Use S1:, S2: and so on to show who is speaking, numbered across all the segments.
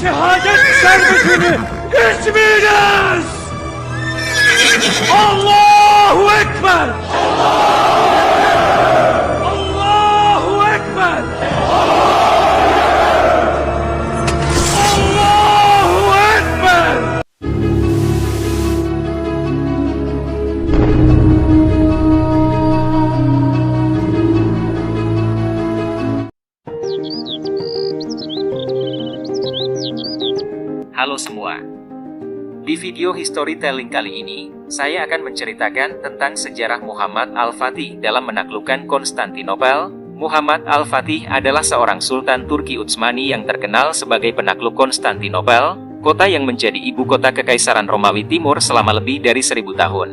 S1: şehadet şerbetini içmeyiniz! Allahu Ekber! Allahu Ekber! Allahu Ekber!
S2: Halo semua. Di video storytelling kali ini, saya akan menceritakan tentang sejarah Muhammad Al-Fatih dalam menaklukkan Konstantinopel. Muhammad Al-Fatih adalah seorang Sultan Turki Utsmani yang terkenal sebagai penakluk Konstantinopel, kota yang menjadi ibu kota Kekaisaran Romawi Timur selama lebih dari 1000 tahun.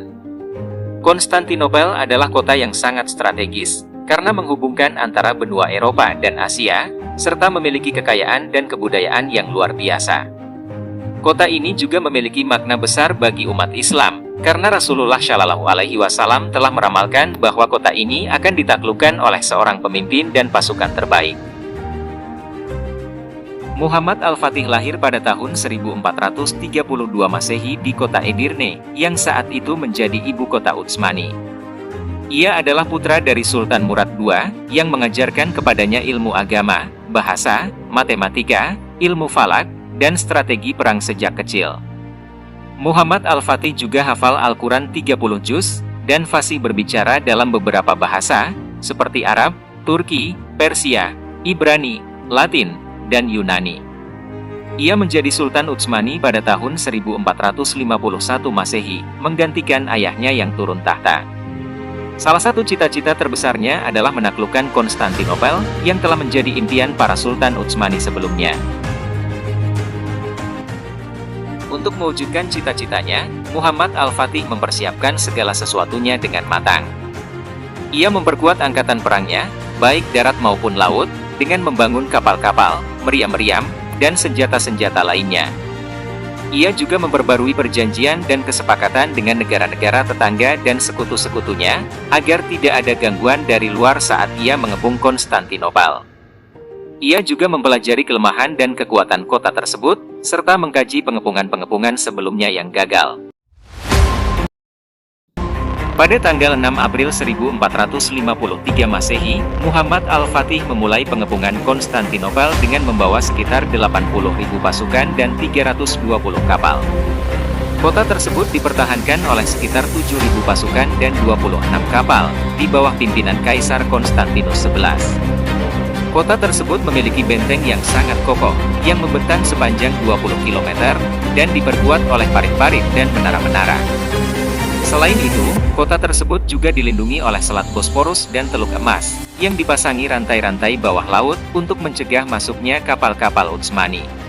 S2: Konstantinopel adalah kota yang sangat strategis, karena menghubungkan antara benua Eropa dan Asia, serta memiliki kekayaan dan kebudayaan yang luar biasa. Kota ini juga memiliki makna besar bagi umat Islam, karena Rasulullah Shallallahu Alaihi Wasallam telah meramalkan bahwa kota ini akan ditaklukkan oleh seorang pemimpin dan pasukan terbaik. Muhammad Al-Fatih lahir pada tahun 1432 Masehi di kota Edirne, yang saat itu menjadi ibu kota Utsmani. Ia adalah putra dari Sultan Murad II, yang mengajarkan kepadanya ilmu agama, bahasa, matematika, ilmu falak, dan strategi perang sejak kecil. Muhammad Al-Fatih juga hafal Al-Quran 30 juz, dan fasih berbicara dalam beberapa bahasa, seperti Arab, Turki, Persia, Ibrani, Latin, dan Yunani. Ia menjadi Sultan Utsmani pada tahun 1451 Masehi, menggantikan ayahnya yang turun tahta. Salah satu cita-cita terbesarnya adalah menaklukkan Konstantinopel, yang telah menjadi impian para Sultan Utsmani sebelumnya. Untuk mewujudkan cita-citanya, Muhammad Al-Fatih mempersiapkan segala sesuatunya dengan matang. Ia memperkuat angkatan perangnya, baik darat maupun laut, dengan membangun kapal-kapal, meriam-meriam, dan senjata-senjata lainnya. Ia juga memperbarui perjanjian dan kesepakatan dengan negara-negara tetangga dan sekutu-sekutunya, agar tidak ada gangguan dari luar saat ia mengepung Konstantinopel. Ia juga mempelajari kelemahan dan kekuatan kota tersebut, serta mengkaji pengepungan-pengepungan sebelumnya yang gagal. Pada tanggal 6 April 1453 Masehi, Muhammad Al-Fatih memulai pengepungan Konstantinopel dengan membawa sekitar 80.000 pasukan dan 320 kapal. Kota tersebut dipertahankan oleh sekitar 7.000 pasukan dan 26 kapal, di bawah pimpinan Kaisar Konstantinus XI. Kota tersebut memiliki benteng yang sangat kokoh, yang membentang sepanjang 20 km, dan diperkuat oleh parit-parit dan menara-menara. Selain itu, kota tersebut juga dilindungi oleh Selat Bosporus dan Teluk Emas, yang dipasangi rantai-rantai bawah laut untuk mencegah masuknya kapal-kapal Utsmani.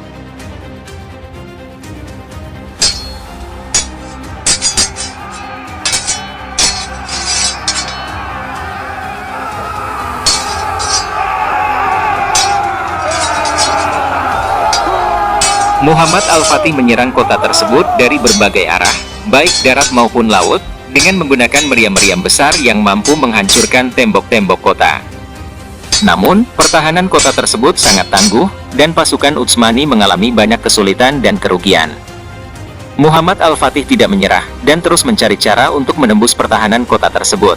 S2: Muhammad Al-Fatih menyerang kota tersebut dari berbagai arah, baik darat maupun laut, dengan menggunakan meriam-meriam besar yang mampu menghancurkan tembok-tembok kota. Namun, pertahanan kota tersebut sangat tangguh, dan pasukan Utsmani mengalami banyak kesulitan dan kerugian. Muhammad Al-Fatih tidak menyerah, dan terus mencari cara untuk menembus pertahanan kota tersebut.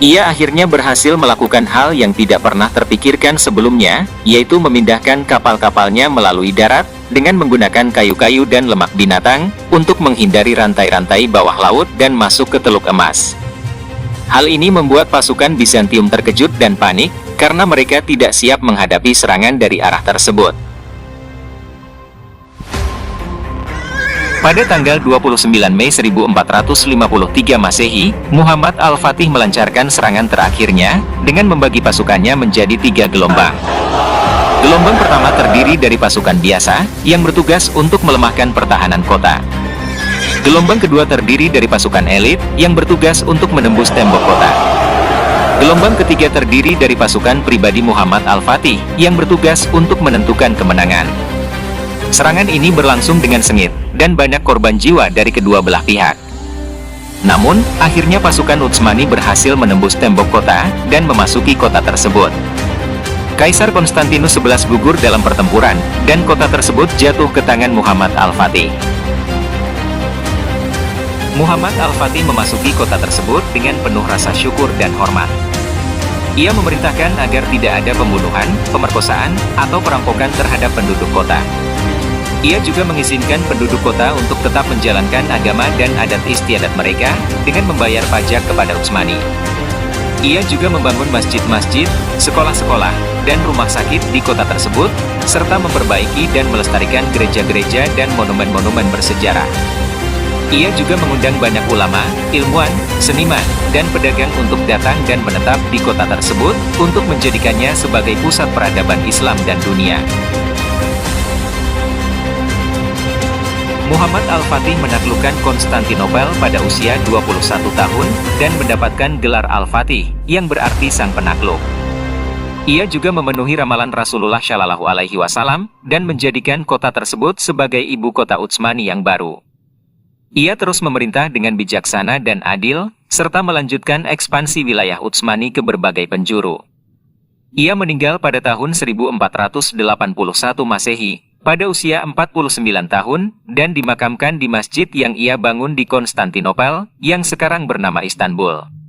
S2: Ia akhirnya berhasil melakukan hal yang tidak pernah terpikirkan sebelumnya, yaitu memindahkan kapal-kapalnya melalui darat, dengan menggunakan kayu-kayu dan lemak binatang, untuk menghindari rantai-rantai bawah laut dan masuk ke Teluk Emas. Hal ini membuat pasukan Bizantium terkejut dan panik, karena mereka tidak siap menghadapi serangan dari arah tersebut. Pada tanggal 29 Mei 1453 Masehi, Muhammad Al-Fatih melancarkan serangan terakhirnya, dengan membagi pasukannya menjadi 3 gelombang. Gelombang pertama terdiri dari pasukan biasa, yang bertugas untuk melemahkan pertahanan kota. Gelombang kedua terdiri dari pasukan elit, yang bertugas untuk menembus tembok kota. Gelombang ketiga terdiri dari pasukan pribadi Muhammad Al-Fatih, yang bertugas untuk menentukan kemenangan. Serangan ini berlangsung dengan sengit, dan banyak korban jiwa dari kedua belah pihak. Namun, akhirnya pasukan Utsmani berhasil menembus tembok kota, dan memasuki kota tersebut. Kaisar Konstantinus XI gugur dalam pertempuran, dan kota tersebut jatuh ke tangan Muhammad Al-Fatih. Muhammad Al-Fatih memasuki kota tersebut dengan penuh rasa syukur dan hormat. Ia memerintahkan agar tidak ada pembunuhan, pemerkosaan, atau perampokan terhadap penduduk kota. Ia juga mengizinkan penduduk kota untuk tetap menjalankan agama dan adat istiadat mereka dengan membayar pajak kepada Utsmani. Ia juga membangun masjid-masjid, sekolah-sekolah, dan rumah sakit di kota tersebut, serta memperbaiki dan melestarikan gereja-gereja dan monumen-monumen bersejarah. Ia juga mengundang banyak ulama, ilmuwan, seniman, dan pedagang untuk datang dan menetap di kota tersebut untuk menjadikannya sebagai pusat peradaban Islam dan dunia. Muhammad Al-Fatih menaklukkan Konstantinopel pada usia 21 tahun dan mendapatkan gelar Al-Fatih, yang berarti sang penakluk. Ia juga memenuhi ramalan Rasulullah Shallallahu Alaihi Wasallam dan menjadikan kota tersebut sebagai ibu kota Utsmani yang baru. Ia terus memerintah dengan bijaksana dan adil, serta melanjutkan ekspansi wilayah Utsmani ke berbagai penjuru. Ia meninggal pada tahun 1481 Masehi, pada usia 49 tahun, dan dimakamkan di masjid yang ia bangun di Konstantinopel, yang sekarang bernama Istanbul.